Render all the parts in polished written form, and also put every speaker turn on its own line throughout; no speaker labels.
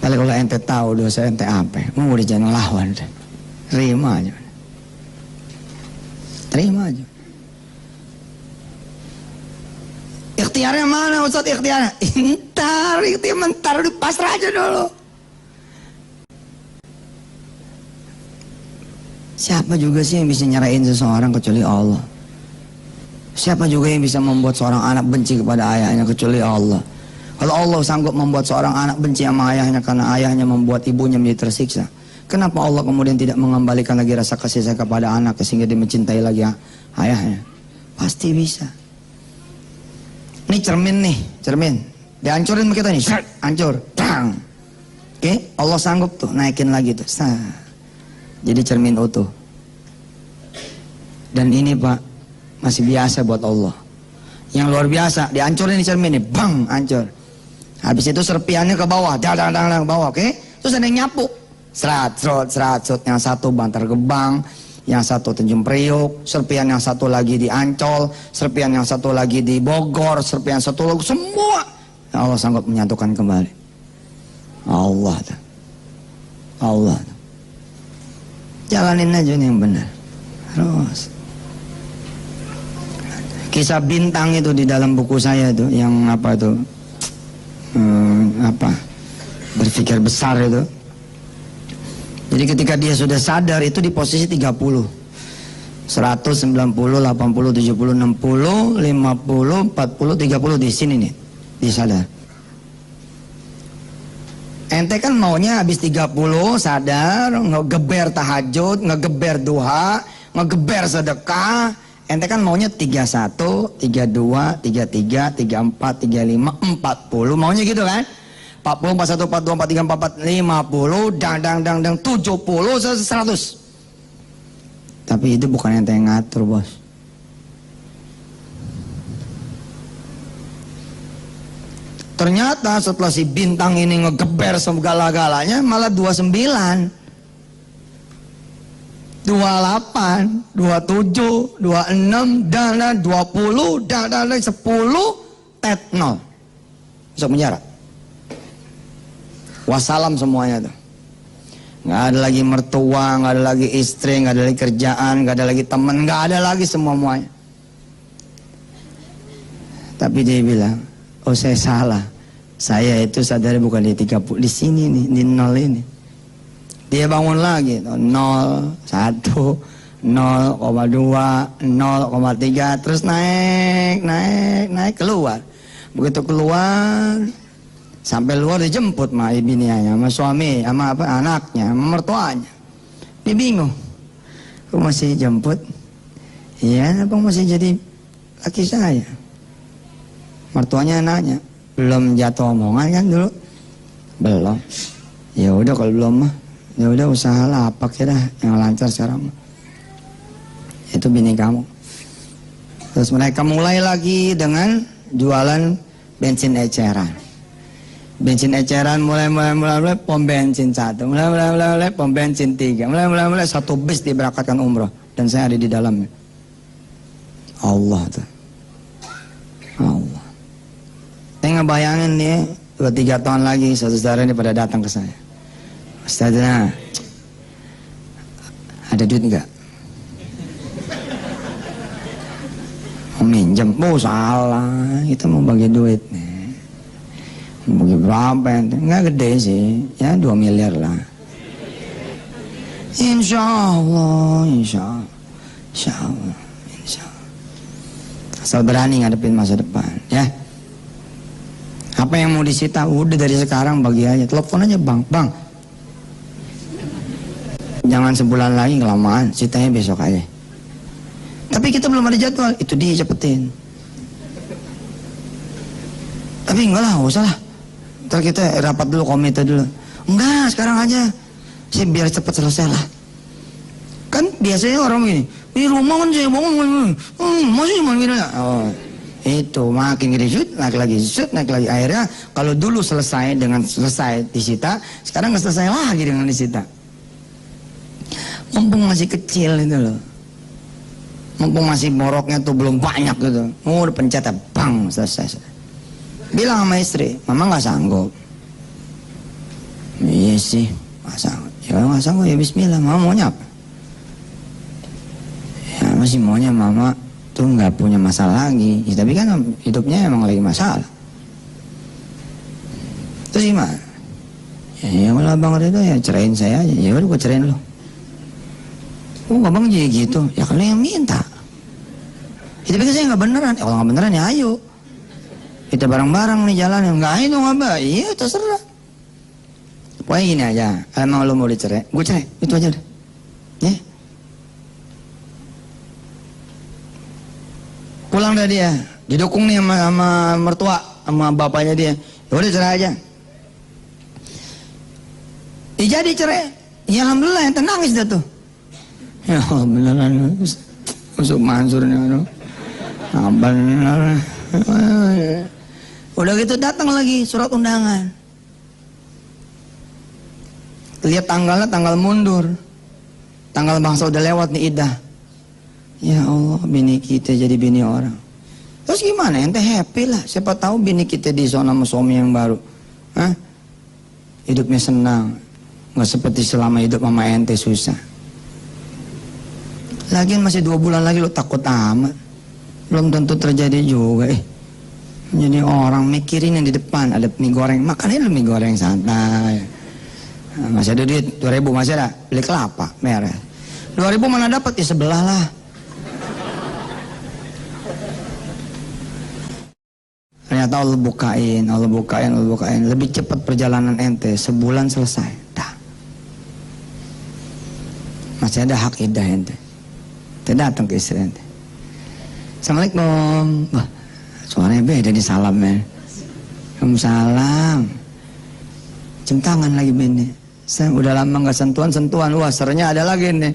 Kali kalau ente tahu dosa ente apa, mau di jangan lawan, terima aja, terima aja. Ikhtiarnya mana Ustaz ikhtiarnya? Ikhtiar mentar di pasrah aja dulu. Siapa juga sih yang bisa nyerahin seseorang kecuali Allah? Siapa juga yang bisa membuat seorang anak benci kepada ayahnya kecuali Allah? Kalau Allah sanggup membuat seorang anak benci sama ayahnya karena ayahnya membuat ibunya menjadi tersiksa, kenapa Allah kemudian tidak mengembalikan lagi rasa kasih sayang kepada anak sehingga dia mencintai lagi ayahnya? Pasti bisa. Ini cermin nih, cermin. Dihancurin kita nih, hancur. Bang. Oke, Allah sanggup tuh naikin lagi tuh. Jadi cermin utuh. Dan ini Pak, masih biasa buat Allah. Yang luar biasa, dihancurin nih cermin nih, bang, hancur. Habis itu serpiannya ke bawah, dang ke bawah, oke? Terus ada yang nyapu, serat, yang satu Bantar Gebang, yang satu Tanjung Priok, serpian yang satu lagi di Ancol, serpian yang satu lagi di Bogor, serpian satu lagi, semua Allah sanggup menyatukan kembali. Allah, Allah. Jalanin aja nih yang benar. Terus. Kisah bintang itu di dalam buku saya itu, yang apa itu? Berpikir besar itu. Jadi ketika dia sudah sadar itu di posisi 30 100, 90, 80, 70, 60, 50, 40, 30 di sini nih. Dia sadar. Ente kan maunya habis 30 sadar, ngegeber tahajud, ngegeber duha, ngegeber sedekah. Ente kan maunya 31, 32, 33, 34, 35, 40. Maunya gitu kan? 40, 41, 42, 43, 44, 50, dang, 70, 100. Tapi itu bukan ente yang ngatur, bos. Ternyata setelah si bintang ini ngegeber segala-galanya malah 29. 28, 27, 26, dan 20, dan 10, tet 0. Masuk penjara. Wassalam semuanya tuh. Nggak ada lagi mertua, nggak ada lagi istri, nggak ada lagi kerjaan, nggak ada lagi teman, nggak ada lagi semuanya. Tapi dia bilang, oh saya salah. Saya itu sadar bukan di 30, di sini nih, di 0 ini. Dia bangun lagi, 0, 1, 0,2, 0,3, terus naik, keluar. Begitu keluar, sampai luar dijemput sama binianya, sama suami, sama anaknya, sama mertuanya. Dia bingung, kok masih jemput? Iya, abang masih jadi laki saya. Mertuanya nanya, belum jatuh omongan kan dulu? Belum. Ya udah kalau belum mah. Ya udah usahalah apa kira yang lancar sekarang. Itu bini kamu. Terus mereka mulai lagi dengan jualan bensin eceran. Bensin eceran mulai pom bensin 1, mulai pom bensin 3, mulai satu bis diberangkatkan umroh dan saya ada di dalamnya. Allah tuh. Allah. Saya ngebayangin nih 2-3 tahun lagi saudara ini pada datang ke saya. Ustazah, ada duit enggak? Mau minjem? Oh salah, kita mau bagi duit nih. Mau bagi berapa? Enggak gede sih, ya 2 miliar lah. Insya Allah. Asal berani ngadepin masa depan, ya. Apa yang mau disita? Udah dari sekarang bagi aja. Telepon aja bang. Jangan sebulan lagi kelamaan, ceritanya besok aja. Tapi kita belum ada jadwal, itu dia cepetin. Tapi enggak lah, usah lah. Ntar kita rapat dulu, komite dulu. Enggak, sekarang aja. Saya biar cepet selesai lah. Kan biasanya orang gini, ini rumah kan saya bangun, masih cuma gini. Oh, itu makin gede, naik lagi. Akhirnya kalau dulu selesai disita, sekarang nggak selesai lagi dengan disita. Mumpung masih kecil itu loh, mumpung masih boroknya tuh belum banyak gitu, udah pencet bang selesai. Bilang sama istri, mama nggak sanggup, Iya sih, masa ya nggak sanggup ya bismillah. Mama maunya apa? Ya masih maunya mama tuh nggak punya masalah lagi. Ya, tapi kan hidupnya emang lagi masalah. Terus gimana? Ya kalau abang itu ya cerain saya aja. Ya udah gue cerain lo. Oh abang jadi gitu. Ya kalau yang minta. Ya, tapi kan saya nggak beneran. Kalau nggak beneran ya ayo. Kita bareng-bareng nih jalan. Nggak itu nggak bah. Iya terserah. Pokoknya gini aja. Emang lo mau dicerai, gue cerai. Itu aja udah. Ya. Pulang dah dia. Didukung nih sama mertua, sama bapaknya dia. Ya udah cerai aja. Ya jadi cerai. Ya alhamdulillah yang nangis dah tuh. Ya Allah beneran. Masuk Mansurnya aduh. Bener. Udah gitu datang lagi surat undangan. Lihat tanggalnya, tanggal mundur. Tanggal bangsa udah lewat nih idah. Ya Allah, bini kita jadi bini orang. Terus gimana? Ente happy lah. Siapa tahu bini kita di zona sama suami yang baru. Hah? Hidupnya senang. Nggak seperti selama hidup sama ente susah. Lagian masih 2 bulan lagi lo takut amat. Belum tentu terjadi juga. Jadi orang mikirin yang di depan. Ada mie goreng. Makannya lu mie goreng santai. Masih ada duit 2.000 masih ada, beli kelapa merah. 2.000 mana dapat ya sebelah lah. Ternyata Allah bukain. Lebih cepat perjalanan ente, sebulan selesai. Dah. Masih ada hak idah ente. Ente datang ke istri ente. Assalamualaikum. Wah, suaranya beda nih salamnya. Waalaikumsalam. Cium tangan lagi bini. Saya udah lama nggak sentuhan. Wah sernya ada lagi nih.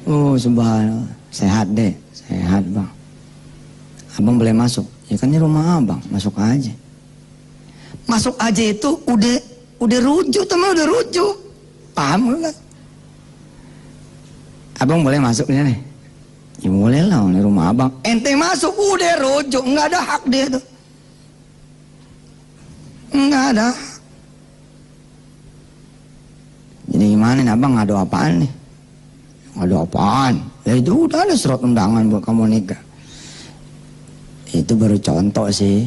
Subhanallah. Sehat deh. Sehat bang. Abang boleh masuk. Ya kan ini rumah abang. Masuk aja. Masuk aja itu udah rujuk teman, udah rujuk. Paham gak? Abang boleh masuk nih. Ya boleh lah, ini rumah abang. Ente masuk udah rujuk. Nggak ada hak dia tuh. Nggak ada. Jadi gimana nih abang, ngadu apaan nih? Ngadu apaan? Ya itu udah ada surat undangan buat kamu nikah. Itu baru contoh sih.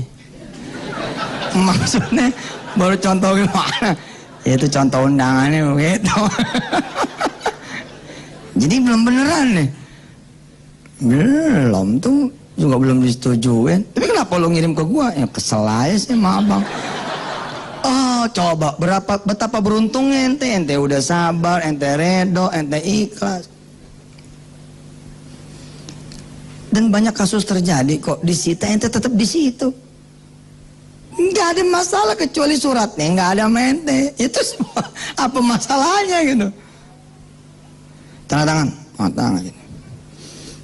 Maksudnya baru contoh gimana? Ya itu contoh undangannya begitu. Jadi belum beneran nih. Belum tuh juga belum disetujuin. Tapi kenapa lo ngirim ke gua? Ya kesel aja sih sama abang. Oh coba betapa beruntungnya ente udah sabar, ente redo, ente ikhlas. Dan banyak kasus terjadi kok disita, ente tetap di situ. Nggak ada masalah kecuali suratnya nggak ada mente. Itu semua apa masalahnya gitu? Tanda tangan gitu.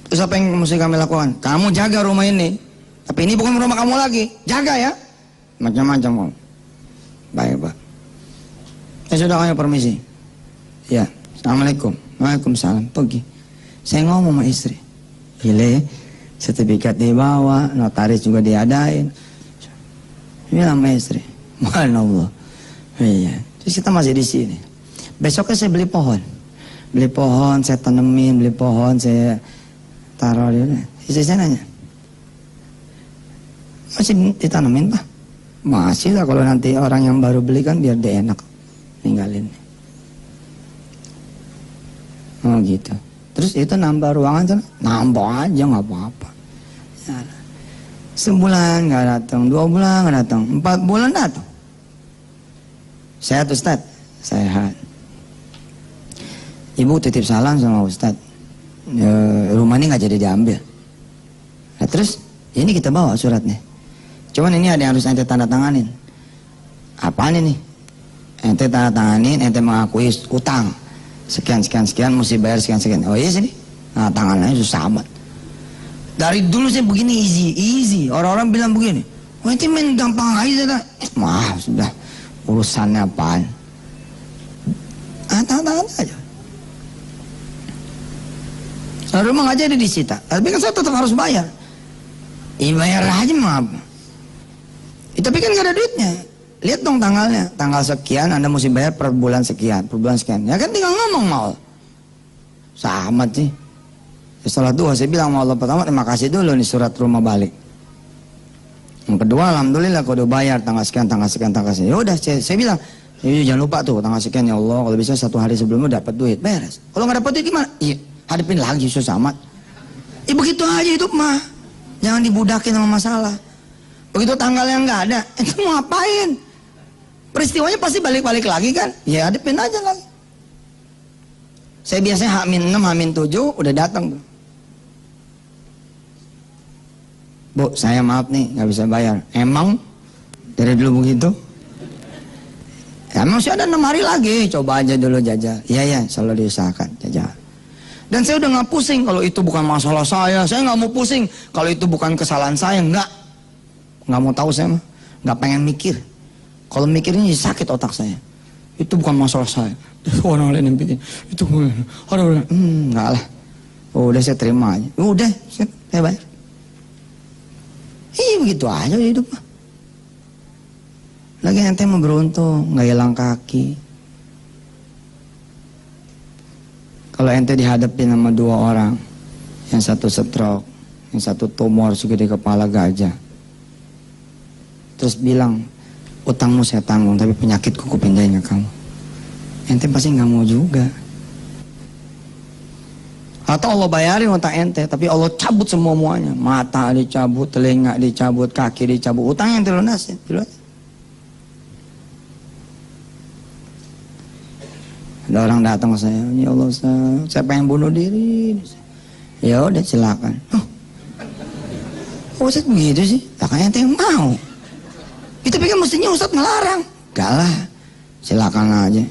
Terus apa yang mesti kami lakukan? Kamu jaga rumah ini, tapi ini bukan rumah kamu lagi. Jaga ya, macam-macam. Baik pak. Ya sudah, kami permisi. Ya, assalamualaikum. Waalaikumsalam. Pergi. Saya ngomong sama istri. Gile, sertifikat dibawa, notaris juga diadain. Ini nama istri. Mana Allah. Iya. Terus kita masih di sini. Besoknya saya beli pohon. Saya tanemin, beli pohon, saya taruh di sana. Istri saya nanya, masih ditanemin pak? Masih lah, kalau nanti orang yang baru beli kan biar dia enak ninggalin. Oh gitu. Terus itu nambah ruangan sana? Nambah aja nggak apa-apa. Ya. Sebulan nggak datang, 2 bulan nggak datang, 4 bulan datang. Sehat Ustadz? Sehat. Ibu titip salam sama Ustadz. Rumah ini nggak jadi diambil. Nah, terus ini kita bawa suratnya. Cuman ini ada yang harus ente tanda tanganin. Apaan ini? Ente tanda tanganin, ente mengakui utang. Sekian, mesti bayar sekian. Oh iya sini. Nah tangannya susah amat. Dari dulu saya begini easy. Orang-orang bilang begini. Wah ente main gampang aja dah. Maaf sudah. Urusannya apaan? Tangan aja. Rumah nggak jadi disita. Tapi kan saya tetap harus bayar. Bayar aja maaf. Tapi kan gak ada duitnya. lihat dong tanggalnya, tanggal sekian Anda mesti bayar per bulan sekian, ya kan tinggal ngomong mau. Sama sih. Setelah duha saya bilang sama Allah, pertama terima kasih dulu nih surat rumah balik. Yang kedua alhamdulillah kalau udah bayar tanggal sekian. Ya udah saya bilang, jangan lupa tuh tanggal sekian ya Allah, kalau bisa 1 hari sebelumnya dapat duit, beres. Kalau nggak dapat duit gimana? Iya, hadapin lagi susah amat. Begitu aja hidup mah. Jangan dibudakin sama masalah. Begitu tanggalnya nggak ada, itu mau ngapain? Peristiwanya pasti balik-balik lagi kan? Ya hadapin aja lagi. Saya biasanya H-6, H-7 udah datang. Bu, saya maaf nih nggak bisa bayar. Emang dari dulu begitu? Ya, emang sih ada 6 hari lagi, coba aja dulu jajal. Iya, selalu diusahakan jajal. Dan saya udah nggak pusing kalau itu bukan masalah saya nggak mau pusing kalau itu bukan kesalahan saya, nggak mau tahu saya mah, nggak pengen mikir. Kalau mikirnya sakit otak saya. Itu bukan masalah saya. Orang lain yang bikin. Itu nggak lah. Udah saya terima aja. Udah, saya bayar. Begitu aja hidup mah. Lagi ente mau beruntung, nggak hilang kaki. Kalau ente dihadapin sama 2 orang, yang satu stroke, yang satu tumor segede kepala gajah, terus bilang, utangmu saya tanggung, tapi penyakitku kupindahin ke kamu. Ente pasti nggak mau juga. Atau Allah bayarin utang ente, tapi Allah cabut semua-muanya. Mata dicabut, telinga dicabut, kaki dicabut, utang yang dilunasin. Ada orang datang ke saya, ya Allah saya pengen bunuh diri. Ya udah silakan. Ustaz begitu sih? Kan ente yang mau. Itu pikir mestinya Ustaz ngelarang. Gak lah, silakan aja.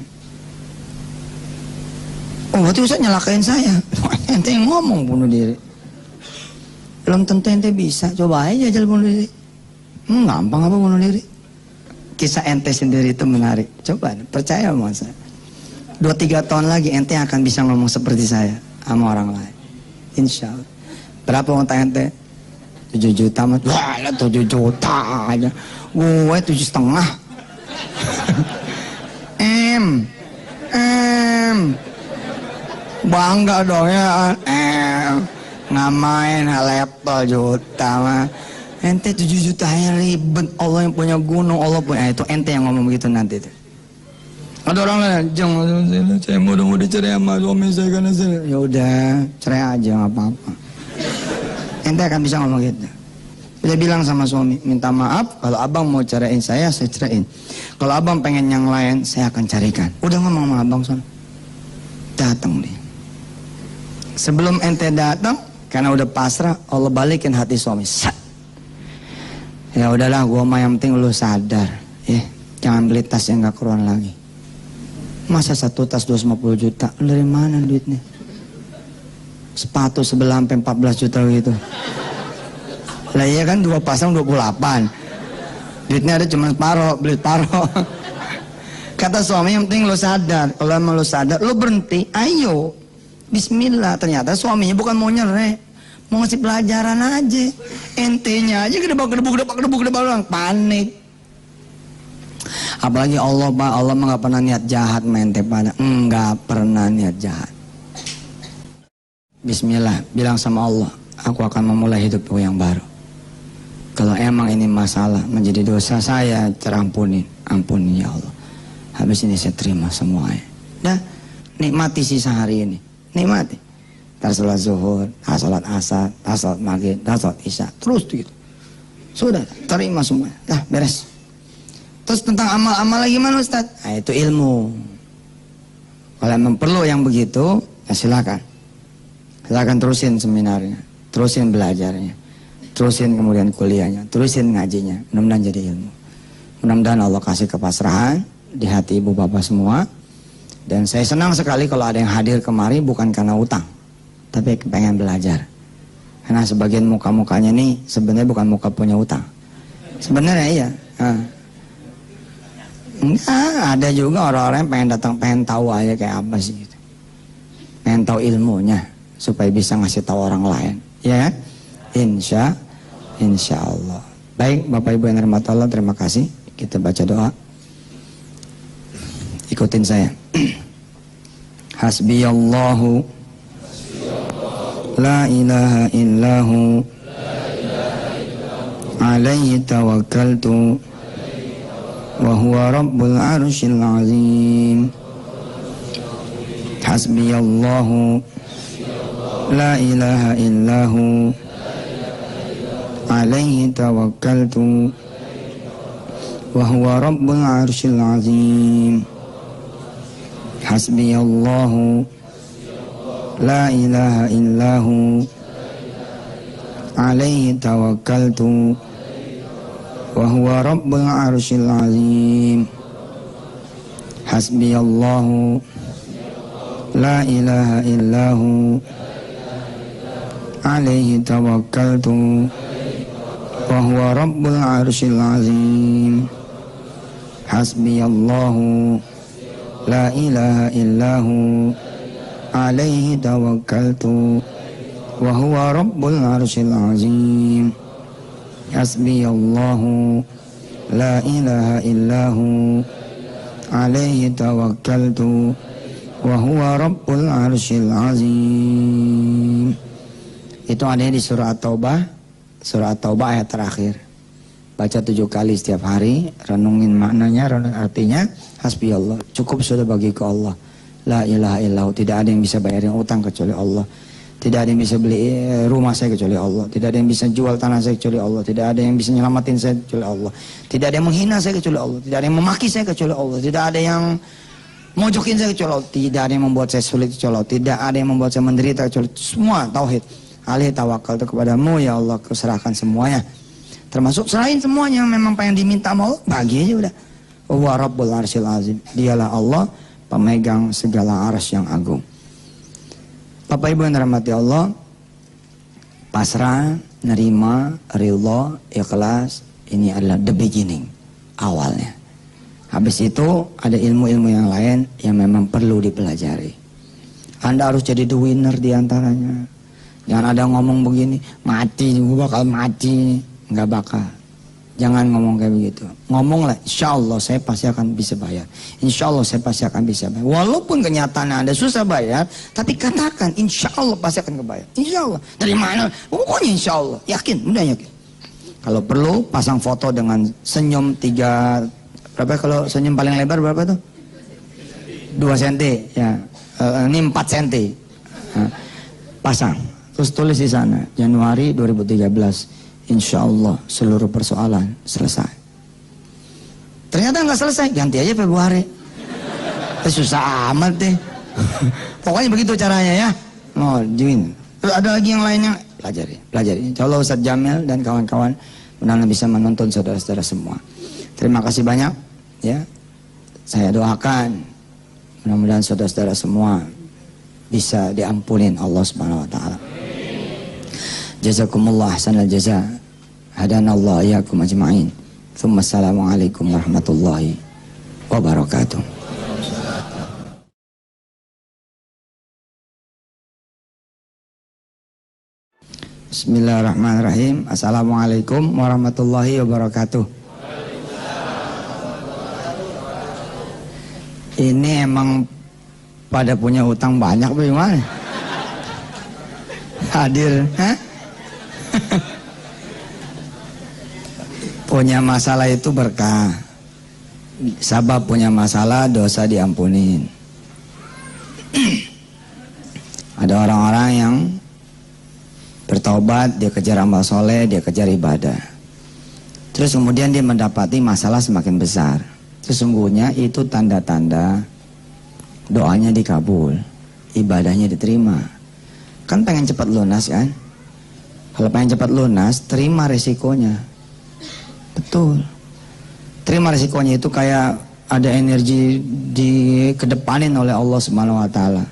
Berarti Ustaz nyelakain saya. Ente yang ngomong bunuh diri. Belum tentu ente bisa. Coba aja jajal bunuh diri. Gampang apa bunuh diri? Kisah ente sendiri itu menarik. Coba, percaya sama saya. 2-3 tahun lagi ente akan bisa ngomong seperti saya sama orang lain. Insya Allah. Berapa utang ente? 7 juta mas. Wah, 7 juta aja. Gue 7,5. Bangga dong ya. Ngamain laptop juta mah. Ente 7 juta aja ribet. Allah yang punya gunung, Allah punya. Itu ente yang ngomong begitu nanti tuh. Ada orang lain, jangan, saya mau dicerai sama suami saya karena saya. Ya udah, cerai aja nggak apa-apa. Ente akan bisa ngomong gitu. Dia bilang sama suami, minta maaf kalau abang mau ceraiin saya ceraiin. Kalau abang pengen yang lain, saya akan carikan. Udah ngomong sama abang sono. Datang dia. Sebelum ente datang, karena udah pasrah, Allah balikin hati suami. Ya udahlah, gua mah yang penting lu sadar, ya jangan beli tas yang nggak keruan lagi. Masa 1 tas 250 juta? Dari mana duitnya? Sepatu sebelah sampai 14 juta gitu. Lah iya kan 2 pasang 28. Duitnya ada cuma separuh, beli separuh. Kata suami yang penting lo sadar. Kalau emang lo sadar, lo berhenti, ayo. Bismillah. Ternyata suaminya bukan mau nyerah, mau ngasih pelajaran aja. Entenya aja gedebak, panik. Apalagi Allah, Pak, Allah mah gak pernah niat jahat mente pada. Enggak pernah niat jahat. Bismillah, bilang sama Allah, aku akan memulai hidupku yang baru. Kalau emang ini masalah menjadi dosa saya, terampuni, ampuni ya Allah. Habis ini saya terima semuanya. Dah, nikmati sisa hari ini, nikmati. Ntar sholat zuhur, sholat asar, sholat maghrib, sholat isya, terus gitu. Sudah, terima semua. Dah, beres. Terus tentang amal-amal lagi gimana Ustaz? Nah, itu ilmu. Kalau memang perlu yang begitu, ya silakan. Silakan terusin seminarnya, terusin belajarnya, terusin kemudian kuliahnya, terusin ngajinya. Mudah-mudahan jadi ilmu. Mudah-mudahan Allah kasih kepasrahan di hati ibu bapak semua. Dan saya senang sekali kalau ada yang hadir kemari bukan karena utang, tapi pengen belajar. Karena sebagian muka-mukanya nih sebenarnya bukan muka punya utang. Sebenarnya iya. Enggak, ada juga orang-orang yang pengen datang, pengen tahu aja kayak apa sih gitu. Pengen tahu ilmunya supaya bisa ngasih tahu orang lain, ya kan? Insya Allah. Baik, Bapak Ibu yang dirahmati Allah, terima kasih. Kita baca doa. Ikutin saya. Hasbiyallahu la ilaha illahu alaihi tawakkaltu wa huwa rabbul arsyil azim. Hasbiyallahu la ilaha illahu alaihi tawakkaltu wa huwa rabbul arsyil azim. Hasbiyallahu la ilaha illahu alaihi tawakkaltu wa huwa rabbul arsyil azim. Hasbiyallahu la ilaha illahu alaihi tawakkaltu wa huwa rabbul arsyil azim. Hasbiyallahu la ilaha illahu alaihi tawakkaltu wa huwa rabbul arsyil azim. Hasbiyallahu la ilaha illahu alaihi tawakkaltu wa huwa rabbul arsyil azim. Itu ada di surah At-Taubah. Surah At-Taubah ayat terakhir. Baca 7 kali setiap hari, renungin maknanya, renung artinya. Hasbiyallah, cukup sudah bagiku Allah. La ilaha illahu, tidak ada yang bisa bayarin utang kecuali Allah. Tidak ada yang bisa beli rumah saya kecuali Allah. Tidak ada yang bisa jual tanah saya kecuali Allah. Tidak ada yang bisa nyelamatin saya kecuali Allah. Tidak ada yang menghina saya kecuali Allah. Tidak ada yang memaki saya kecuali Allah. Tidak ada yang mojokin saya kecuali Allah. Tidak ada yang membuat saya sulit kecuali Allah. Tidak ada yang membuat saya menderita kecuali semua tauhid. Alih tawakal itu kepadamu ya Allah, kuserahkan semuanya. Termasuk serahin semuanya, memang apa yang diminta mau bagi aja udah. Wa rabbul arsyil azim. Dialah Allah pemegang segala arsy yang agung. Bapak Ibu yang dirahmati Allah, pasrah, nerima, ridha, ikhlas, ini adalah the beginning, awalnya. Habis itu ada ilmu-ilmu yang lain yang memang perlu dipelajari. Anda harus jadi the winner diantaranya. Jangan ada ngomong begini, mati, gue bakal mati. Nggak bakal. Jangan ngomong kayak begitu. Ngomonglah, insya Allah saya pasti akan bisa bayar. Insya Allah saya pasti akan bisa bayar. Walaupun kenyataannya Anda susah bayar, tapi katakan insya Allah pasti akan kebayar. Insya Allah. Dari mana? Pokoknya insya Allah. Yakin, udah yakin. Kalau perlu pasang foto dengan senyum 3, berapa kalau senyum paling lebar berapa tuh? 2 cm. Ya. Ini 4 cm. Nah, pasang. Terus tulis di sana Januari 2013. Insya Allah seluruh persoalan selesai. Ternyata nggak selesai, ganti aja Februari. Susah amat deh. Pokoknya begitu caranya ya. Oh, Jin. Terus ada lagi yang lainnya, pelajari. Insya Allah Ustadz Jamil dan kawan-kawan mudah-mudahan bisa menuntun saudara-saudara semua. Terima kasih banyak. Ya, saya doakan mudah-mudahan saudara-saudara semua bisa diampunin Allah Subhanahu Wa Taala. Jazakumullah ahsanal jaza. Hadanallah iyyakum ajma'in. Tsumma assalamualaikum warahmatullahi wabarakatuh. Bismillahirrahmanirrahim. Assalamualaikum warahmatullahi wabarakatuh. Ini emang pada punya utang banyak bagaimana? Hadir, hah? Punya masalah itu berkah. Sabab punya masalah, dosa diampunin. Ada orang-orang yang bertobat, dia kejar amal soleh, dia kejar ibadah. Terus kemudian dia mendapati masalah semakin besar. Sesungguhnya itu tanda-tanda doanya dikabul, ibadahnya diterima. Kan pengen cepat lunas kan? Kalau pengen cepat lunas, terima resikonya. Betul. Terima resikonya itu kayak ada energi dikedepanin oleh Allah Subhanahu Wa Taala.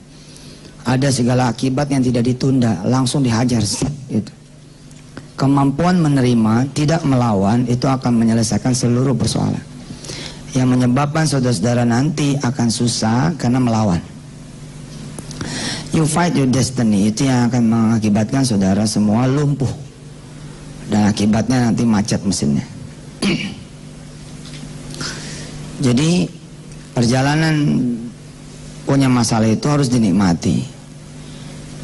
Ada segala akibat yang tidak ditunda, langsung dihajar gitu. Kemampuan menerima, tidak melawan, itu akan menyelesaikan seluruh persoalan. Yang menyebabkan saudara-saudara nanti akan susah karena melawan. You fight your destiny, itu yang akan mengakibatkan saudara semua lumpuh. Dan akibatnya nanti macet mesinnya. Jadi perjalanan punya masalah itu harus dinikmati.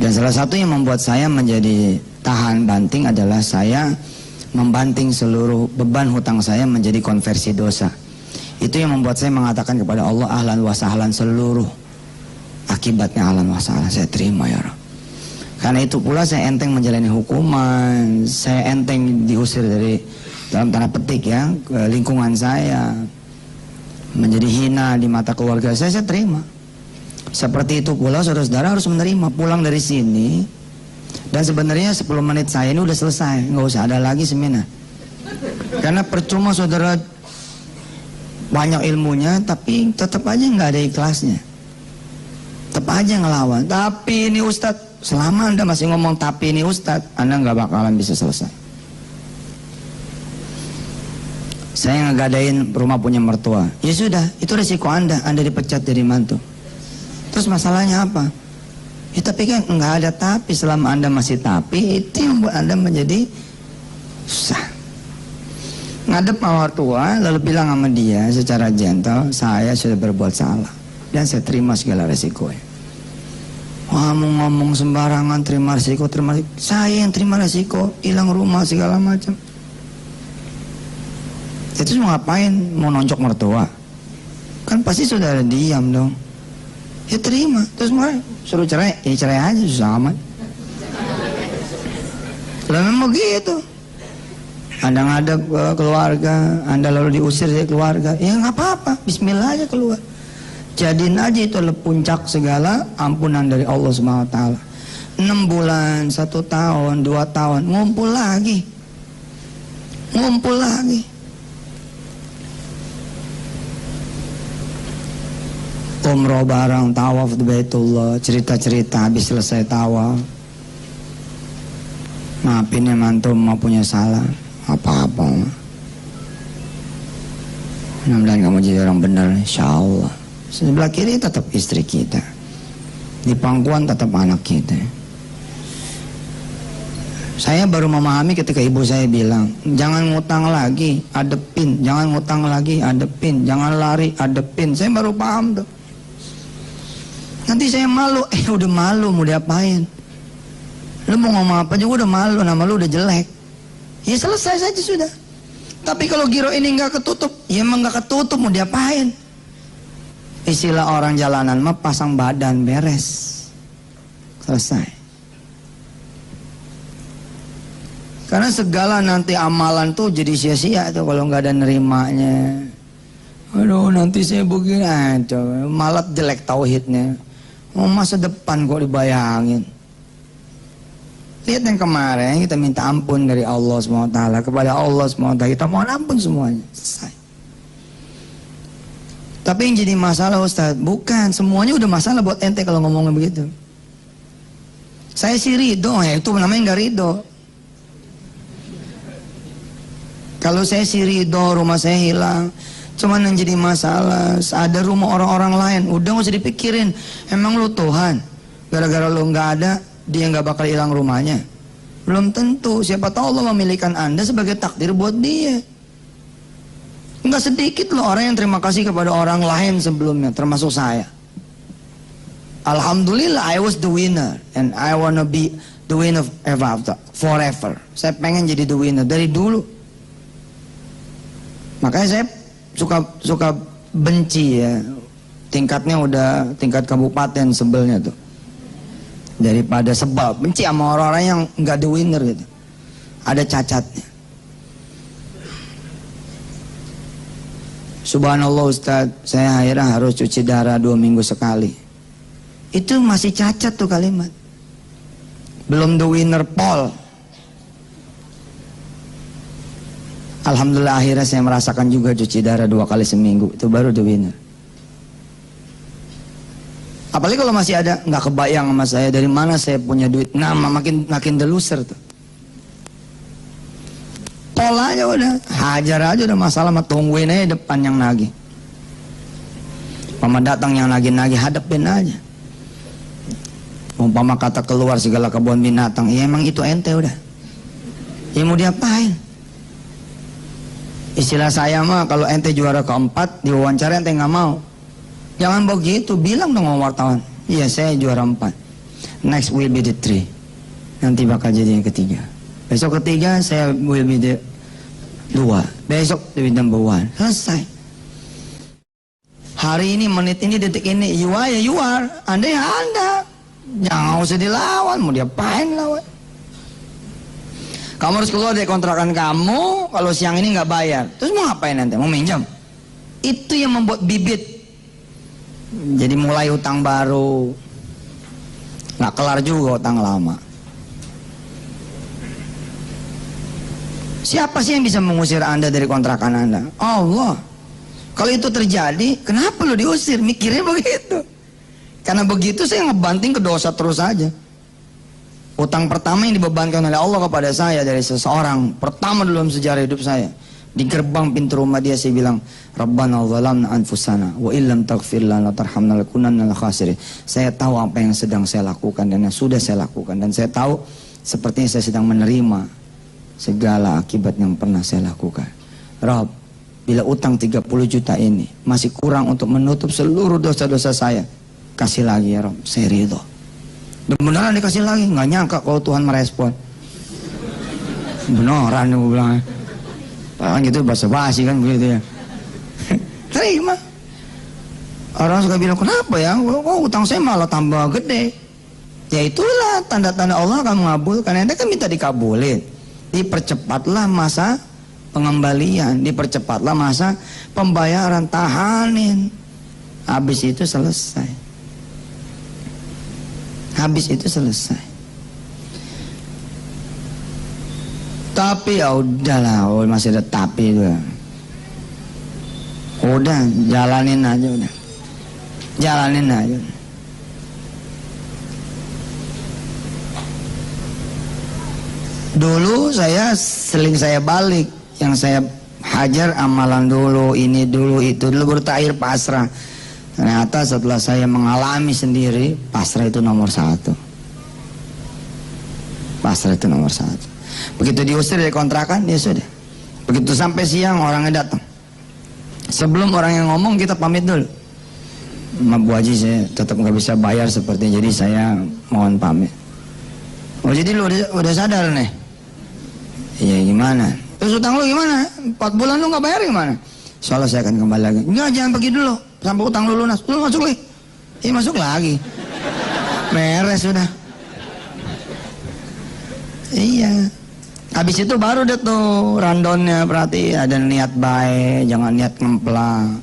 Dan salah satu yang membuat saya menjadi tahan banting adalah saya membanting seluruh beban hutang saya menjadi konversi dosa. Itu yang membuat saya mengatakan kepada Allah, ahlan wa sahlan, seluruh akibatnya ahlan wa sahlan saya terima ya Rabb. Karena itu pula saya enteng menjalani hukuman, saya enteng diusir dari dalam tanda petik ya lingkungan saya, menjadi hina di mata keluarga saya terima. Seperti itu pula saudara-saudara harus menerima. Pulang dari sini dan sebenarnya 10 menit saya ini udah selesai, nggak usah ada lagi seminar. Karena percuma saudara banyak ilmunya tapi tetap aja nggak ada ikhlasnya, tetap aja ngelawan. Tapi ini Ustadz, selama Anda masih ngomong tapi ini Ustadz, Anda nggak bakalan bisa selesai. Saya ngegadain rumah punya mertua, ya sudah, itu resiko Anda dipecat jadi mantu. Terus masalahnya apa? Ya tapi kan nggak ada tapi, selama Anda masih tapi, itu yang buat Anda menjadi susah. Ngadep sama mertua, lalu bilang sama dia secara gentle, saya sudah berbuat salah dan saya terima segala resikonya. Wah, mau ngomong sembarangan, terima resiko. Saya yang terima resiko, hilang rumah segala macam. Itu mau ngapain? Mau nonjok mertua? Kan pasti saudara diam dong. Ya terima. Terus mulai suruh cerai, ya cerai aja, susah amat. Lah memang begitu. Anda ngadep ke keluarga, Anda lalu diusir dari keluarga, ya nggak apa-apa, bismillah aja keluar. Jadiin aja itu adalah puncak segala ampunan dari Allah SWT. 6 bulan, 1 tahun, 2 tahun, ngumpul lagi. Umroh bareng, tawaf di Baitullah, cerita-cerita habis selesai tawaf. Maafin ya mantu, mau punya salah apa-apa. Mudah-mudahan kamu jadi orang benar, insyaallah. Sebelah kiri tetap istri kita, di pangkuan tetap anak kita. Saya baru memahami ketika ibu saya bilang, jangan ngutang lagi, adepin, jangan ngutang lagi, adepin, jangan lari, adepin. Saya baru paham tuh. Nanti saya malu, udah malu mau diapain? Lu mau ngomong apa juga udah malu, nama lu udah jelek. Ya selesai saja sudah. Tapi kalau giro ini nggak ketutup, ya emang nggak ketutup, mau diapain? Istilah orang jalanan mah pasang badan beres, selesai. Karena segala nanti amalan tuh jadi sia-sia tuh kalau nggak ada nerimanya. Aduh, nanti saya begini aja, malah jelek tauhidnya. Mau masa depan kok dibayangin. Lihat yang kemarin kita minta ampun dari Allah SWT, kepada Allah SWT kita mohon ampun semuanya, selesai. Tapi yang jadi masalah Ustaz, bukan semuanya udah masalah buat ente kalau ngomongnya begitu. Saya sih ridho, ya itu namanya nggak ridho. Kalau saya sih ridho, rumah saya hilang, cuman yang jadi masalah ada rumah orang-orang lain, udah nggak usah dipikirin. Emang lu Tuhan, gara-gara lu nggak ada dia nggak bakal hilang rumahnya? Belum tentu. Siapa tahu Allah memilihkan Anda sebagai takdir buat dia. Nggak sedikit loh orang yang terima kasih kepada orang lain sebelumnya, termasuk saya. Alhamdulillah I was the winner and I wanna be the winner forever. Saya pengen jadi the winner dari dulu. Makanya saya suka benci ya. Tingkatnya udah tingkat kabupaten sebelnya tuh. Daripada sebab benci sama orang-orang yang nggak the winner gitu, ada cacatnya. Subhanallah Ustaz, saya akhirnya harus cuci darah 2 minggu sekali. Itu masih cacat tuh kalimat. Belum the winner Paul. Alhamdulillah akhirnya saya merasakan juga cuci darah 2 kali seminggu. Itu baru the winner. Apalagi kalau masih ada, nggak kebayang sama saya dari mana saya punya duit. Nah, makin the loser tuh. Pola aja udah, hajar aja udah masalah, mah tungguin aja depan yang nagih. Umpama datang yang nagih-nagih, hadapin aja. Umpama kata keluar segala kebun binatang, ya emang itu ente udah. Ya mau diapain? Istilah saya mah kalau ente juara keempat diwawancara ente nggak mau. Jangan begitu, bilang dong sama wartawan. Iya saya juara 4. Next will be the 3. Nanti bakal jadi yang ketiga. Besok ketiga saya will be the 2. Besok the number 1. Selesai. Hari ini, menit ini, detik ini, you are ya you are. Anda ya Anda. Jangan usah dilawan, mau diapain lawan. Kamu harus keluar dari kontrakan kamu kalau siang ini nggak bayar. Terus mau ngapain nanti? Mau minjam? Itu yang membuat bibit. Jadi mulai utang baru, nggak kelar juga utang lama. Siapa sih yang bisa mengusir Anda dari kontrakan Anda? Allah. Kalau itu terjadi, kenapa lo diusir? Mikirnya begitu. Karena begitu saya ngebanting ke dosa terus aja. Utang pertama yang dibebankan oleh Allah kepada saya dari seseorang, pertama dalam sejarah hidup saya, di gerbang pintu rumah dia saya bilang, Rabbana zalamna anfusana wa illam taghfir lana tarhamna lakunanna minal khasirin. Saya tahu apa yang sedang saya lakukan dan yang sudah saya lakukan, dan saya tahu sepertinya saya sedang menerima segala akibat yang pernah saya lakukan. Rabb, bila utang 30 juta ini masih kurang untuk menutup seluruh dosa-dosa saya, kasih lagi ya Rabb, saya ridho. Dan beneran dikasih lagi, nggak nyangka kalau Tuhan merespon. Beneran gue bilang. Kan gitu basa-basi kan begitu ya. Terima. Orang suka bilang, kenapa ya? Kok utang saya malah tambah gede? Ya itulah tanda-tanda Allah akan mengabulkan. Anda kan minta dikabulin. Dipercepatlah masa pengembalian, dipercepatlah masa pembayaran, tahanin. Habis itu selesai. Habis itu selesai. Tapi ya udahlah, masih ada tapi itu. Udah, jalanin aja udah. Jalanin aja. Dulu saya seling saya balik, yang saya hajar amalan dulu, ini dulu, itu dulu, bertakhir pasrah. Ternyata setelah saya mengalami sendiri, pasrah itu nomor 1. Pasrah itu nomor 1. Begitu diusir dari kontrakan, ya sudah. Begitu sampai siang orangnya datang. Sebelum orang yang ngomong kita pamit dulu. Maaf Bu Haji, saya tetap nggak bisa bayar seperti, jadi saya mohon pamit. Oh jadi lu udah sadar nih? Iya gimana? Terus utang lu gimana? 4 bulan lu nggak bayar gimana? Soalnya saya akan kembali lagi. Enggak, jangan pergi dulu sampai utang lu lunas. Lu masuk lagi. Iya masuk lagi. Beres sudah. Iya. Habis itu baru deh tuh randonnya, berarti ada niat baik, jangan niat ngemplang.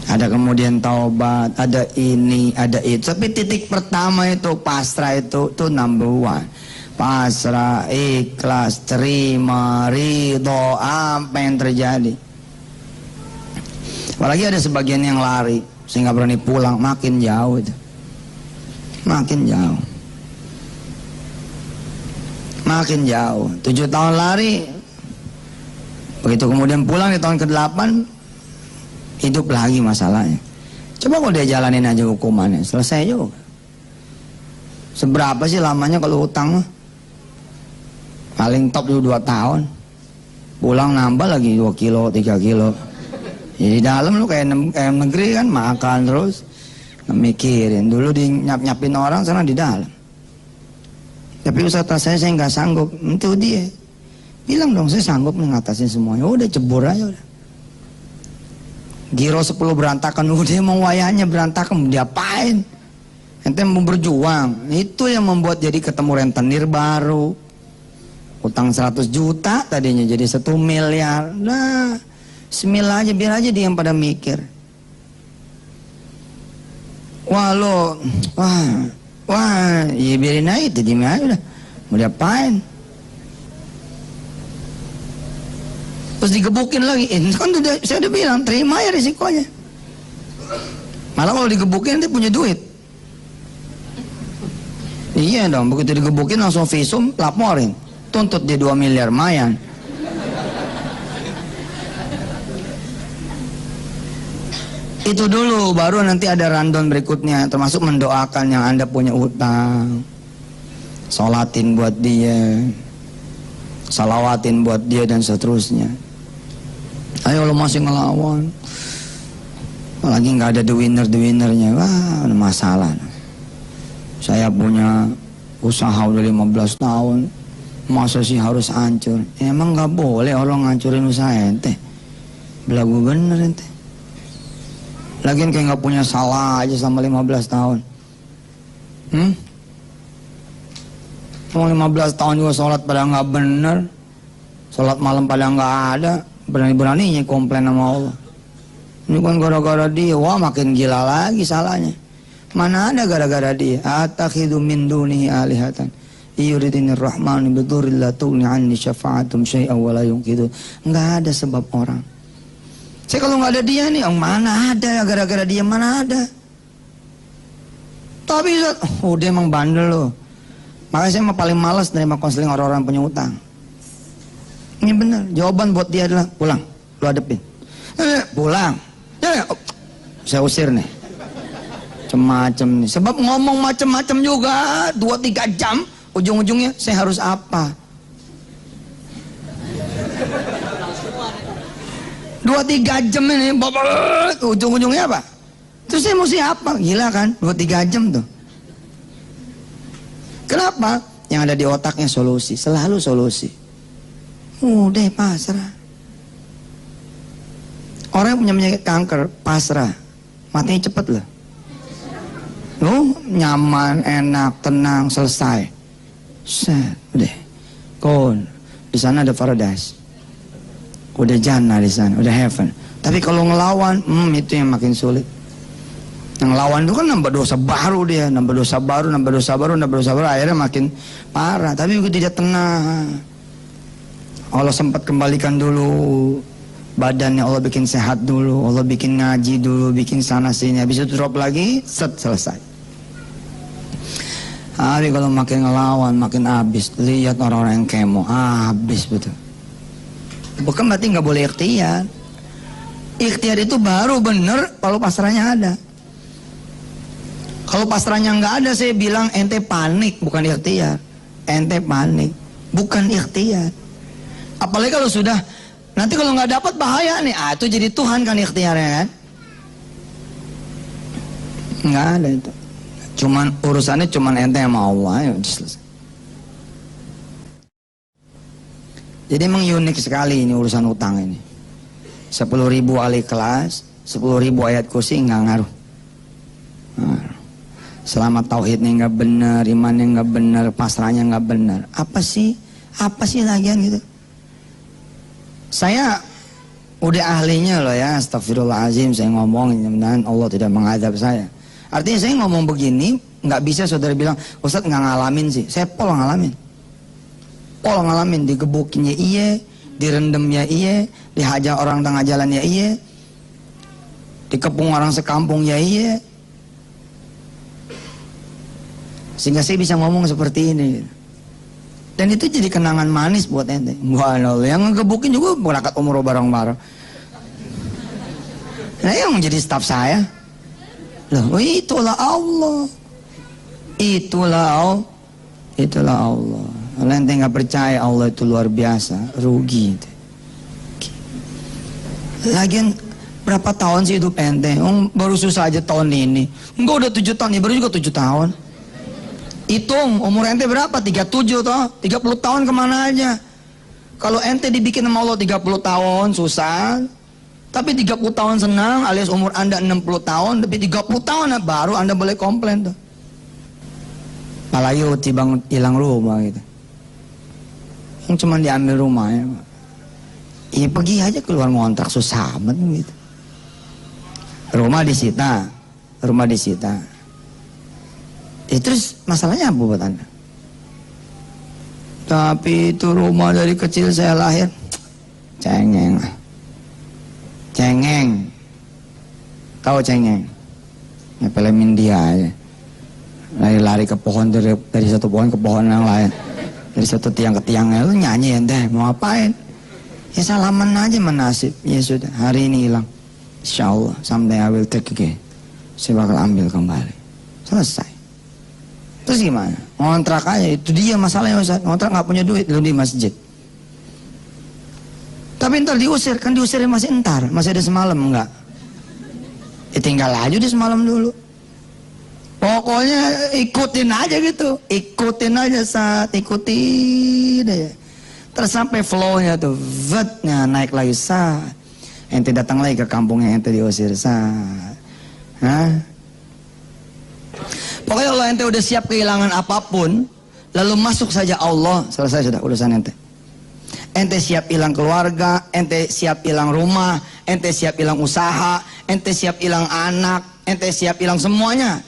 Ada kemudian taubat, ada ini, ada itu. Tapi titik pertama itu pasrah itu number 1. Pasrah, ikhlas, terima, ridho, apa yang terjadi. Apalagi ada sebagian yang lari, sehingga berani pulang, makin jauh itu. Makin jauh. Makin jauh. 7 tahun lari, begitu kemudian pulang di tahun ke-8, hidup lagi masalahnya. Coba kalau dia jalanin aja hukumannya, selesai juga. Seberapa sih lamanya kalau utang? Paling top juga 2 tahun. Pulang nambah lagi 2 kilo, 3 kilo. Jadi dalam lu kayak negeri kan, makan terus, mikirin. Dulu di nyap-nyapin orang, sekarang di dalam. Tapi usaha saya nggak sanggup. Itu dia bilang dong, saya sanggup ngatasin semuanya. Udah cebur aja udah. Giro 10 berantakan, udah mau wayahnya berantakan, diapain? Ente mau berjuang. Itu yang membuat jadi ketemu rentenir baru. Utang 100 juta tadinya jadi 1 miliar. Nah, bismillah aja, biar aja dia yang pada mikir. Wah lo, wah, ya biarin aja, itu diem aja udah. Mau diapain? Terus digebukin lagi, kan saya udah bilang, terima ya risikonya. Malah kalau digebukin dia punya duit. Iya dong, begitu digebukin langsung visum, laporin. Tuntut dia 2 miliar, mayan. Itu dulu, baru nanti ada rundown berikutnya, termasuk mendoakan yang Anda punya utang, sholatin buat dia, salawatin buat dia dan seterusnya. Ayo lo masih ngelawan, apalagi nggak ada the winnernya, wah ada masalah. Saya punya usaha udah 15 tahun, masa sih harus hancur? Emang nggak boleh orang ngancurin usaha ente, belagu bener ente. Lagian kayak nggak punya salah aja selama 15 tahun. Selama 15 tahun juga sholat pada nggak bener, sholat malam pada nggak ada, berani-beraninya komplain sama Allah. Ini kan gara-gara dia, wah makin gila lagi salahnya. Mana ada gara-gara dia? Atakhidu min dunihi alihatan yuridinir rahmanu bidurri la tughni anni syafa'atum syai'an wa la yunqidun. Enggak ada sebab orang. Saya kalau nggak ada dia nih, mana ada gara-gara dia, mana ada. Tapi dia emang bandel loh. Makanya saya mah paling malas nerima konseling orang-orang punya utang. Ini benar, jawaban buat dia adalah pulang, lu hadepin. Pulang. Saya usir nih. Macem-macem nih. Sebab ngomong macem-macem juga 2-3 jam, ujung-ujungnya saya harus apa? 2-3 jam ini, ujung-ujungnya apa? Terus saya mesti apa? Gila kan? 2-3 jam tuh. Kenapa? Yang ada di otaknya solusi, selalu solusi. Udah pasrah. Orang yang punya penyakit kanker pasrah, matinya cepet loh. Nyaman, enak, tenang, selesai. Set, udah. Kon, di sana ada paradise. Udah jannah di sana, udah heaven. Tapi kalau ngelawan, itu yang makin sulit. Yang lawan itu kan nambah dosa baru dia, nambah dosa baru, akhirnya makin parah. Tapi begitu dia tenang, Allah sempat kembalikan dulu badannya, Allah bikin sehat dulu, Allah bikin ngaji dulu, bikin sana sini, habis itu drop lagi, selesai. Tapi kalau makin ngelawan, makin habis. Lihat orang-orang yang kemo, habis betul. Bukan berarti nggak boleh ikhtiar. Ikhtiar itu baru bener kalau pasrahnya ada. Kalau pasrahnya nggak ada, saya bilang ente panik, bukan ikhtiar. Ente panik, bukan ikhtiar. Apalagi kalau sudah, nanti kalau nggak dapat bahaya nih. Itu jadi Tuhan kan ikhtiarnya kan? Nggak ada itu. Urusannya cuman ente sama Allah, ya selesai. Jadi emang unik sekali ini urusan utang ini. 10.000 ahli kelas, 10.000 ayat kursi nggak ngaruh. Selama tauhidnya nggak benar, imannya nggak benar, pasrahnya nggak benar, apa sih lagian gitu. Saya udah ahlinya loh ya, astagfirullahaladzim saya ngomong, mudah-mudahan Allah tidak mengadab saya. Artinya saya ngomong begini, nggak bisa saudara bilang, Ustadz nggak ngalamin sih. Saya pol ngalamin, digebukinnya iye, direndamnya iye, dihajar orang tengah jalannya iye, dikepung orang sekampungnya iye. Sehingga saya bisa ngomong seperti ini. Dan itu jadi kenangan manis buat ente. Wah, yang ngegebukin juga berangkat umroh bareng-bareng. Nah, yang menjadi staf saya. Loh, itulah Allah. Itulah Allah. Kalau ente nggak percaya Allah itu luar biasa, rugi. Lagian berapa tahun sih hidup ente? Baru susah aja tahun ini. Enggak udah 7 tahun, ya baru juga 7 tahun. Hitung umur ente berapa? 37 toh? 30 tahun kemana aja? Kalau ente dibikin sama Allah 30 tahun susah, tapi 30 tahun senang, alias umur anda 60 tahun, tapi 30 tahun baru anda boleh komplain tuh. Apalagi bang hilang rumah gitu. Yang cuma diambil rumahnya. Ya pergi aja keluar ngontrak, susah amat gitu. Rumah disita. Terus masalahnya apa buat anda? Tapi itu rumah dari kecil saya lahir, cengeng. Tahu cengeng? Ngepelemin dia aja. Lari-lari ke pohon, dari satu pohon ke pohon yang lain, dari satu tiang ke tiangnya. Lu nyanyi ente, mau ngapain? Ya salaman aja menasib. Ya sudah, hari ini hilang. Insyaallah, someday I will take again. Saya bakal ambil kembali. Selesai. Terus gimana? Ngontrak aja, itu dia masalahnya Ustaz. Ngontrak nggak punya duit, lu di masjid. Tapi ntar diusir, kan diusirnya masih entar, masih ada semalam enggak? Tinggal aja di semalam dulu. Pokoknya ikutin aja gitu, ikutin aja saat ikutin aja. Terus sampai flow-nya tuh, vetnya naik lagi saat. Ente datang lagi ke kampungnya ente diusir saat. Hah? Pokoknya kalau ente udah siap kehilangan apapun, lalu masuk saja Allah, selesai sudah urusan ente. Ente siap hilang keluarga, ente siap hilang rumah, ente siap hilang usaha, ente siap hilang anak, ente siap hilang semuanya.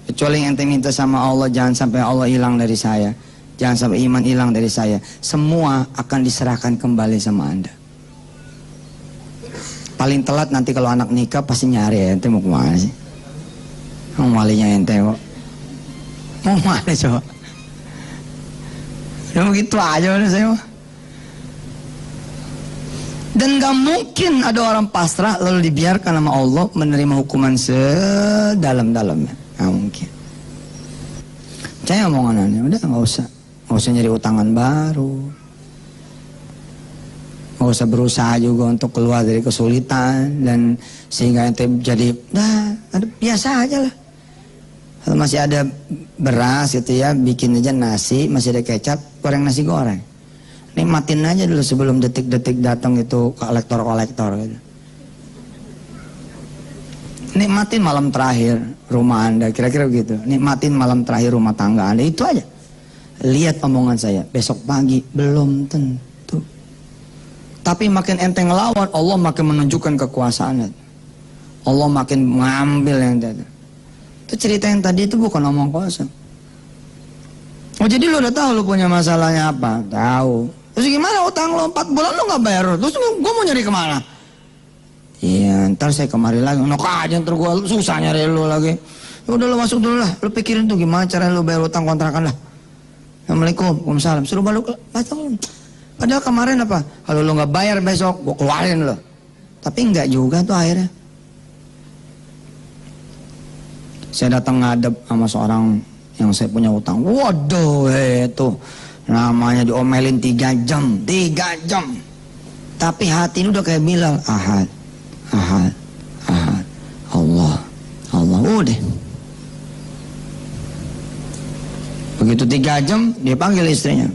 Kecuali ente minta sama Allah, jangan sampai Allah hilang dari saya, jangan sampai iman hilang dari saya. Semua akan diserahkan kembali sama anda. Paling telat nanti kalau anak nikah pasti nyari ente mau kemana sih? Mau walinya ente kok. Mau mana coba? Ya begitu aja udah saya mah. Dan gak mungkin ada orang pasrah lalu dibiarkan sama Allah menerima hukuman sedalam-dalamnya. Gak mungkin. Percaya omongannya, udah gak usah nyari utangan baru. Gak usah berusaha juga untuk keluar dari kesulitan dan sehingga ente jadi biasa aja lah. Kalau masih ada beras gitu ya, bikin aja nasi, masih ada kecap, goreng nasi goreng. Nikmatin aja dulu sebelum detik-detik datang itu kolektor-kolektor gitu. Nikmatin malam terakhir rumah anda, kira-kira begitu. Nikmatin malam terakhir rumah tangga anda, itu aja. Lihat omongan saya, besok pagi belum tentu. Tapi makin ente ngelawan, Allah makin menunjukkan kekuasaannya. Allah makin mengambil yang tadi. Itu cerita yang tadi itu bukan omong kosong. Oh jadi lu udah tahu lu punya masalahnya apa? Tahu. Terus gimana utang lo 4 bulan lu gak bayar? Terus gue mau nyari kemana? Iya ntar saya kemari lagi. Nok aja ntar gue susah nyari lu lagi. Udah lu masuk dulu lah. Lu pikirin tuh gimana cara lu bayar utang kontrakan lah. Assalamualaikum, waalaikumsalam. Suruh balik. Padahal kemarin apa? Kalau lu gak bayar besok gue keluarin lu. Tapi enggak juga tuh akhirnya. Saya datang ngadep sama seorang yang saya punya utang. Waduh itu namanya diomelin 3 jam. Tapi hati ini udah kayak Bilal. Ahad Allah udah. Begitu 3 jam dia panggil istrinya.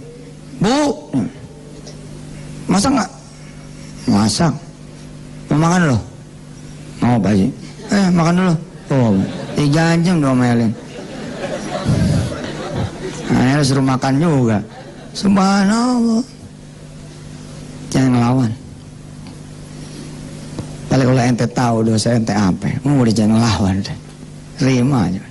Bu, masak nggak? Masak. Mau makan loh? Mau apa sih? Makan dulu. Oh, 3 jam diomelin. Akhirnya suruh makan juga. Subhanallah. Jangan ngelawan. Paling kalau ente tahu dosa ente apa, udah jangan ngelawan. Terima aja.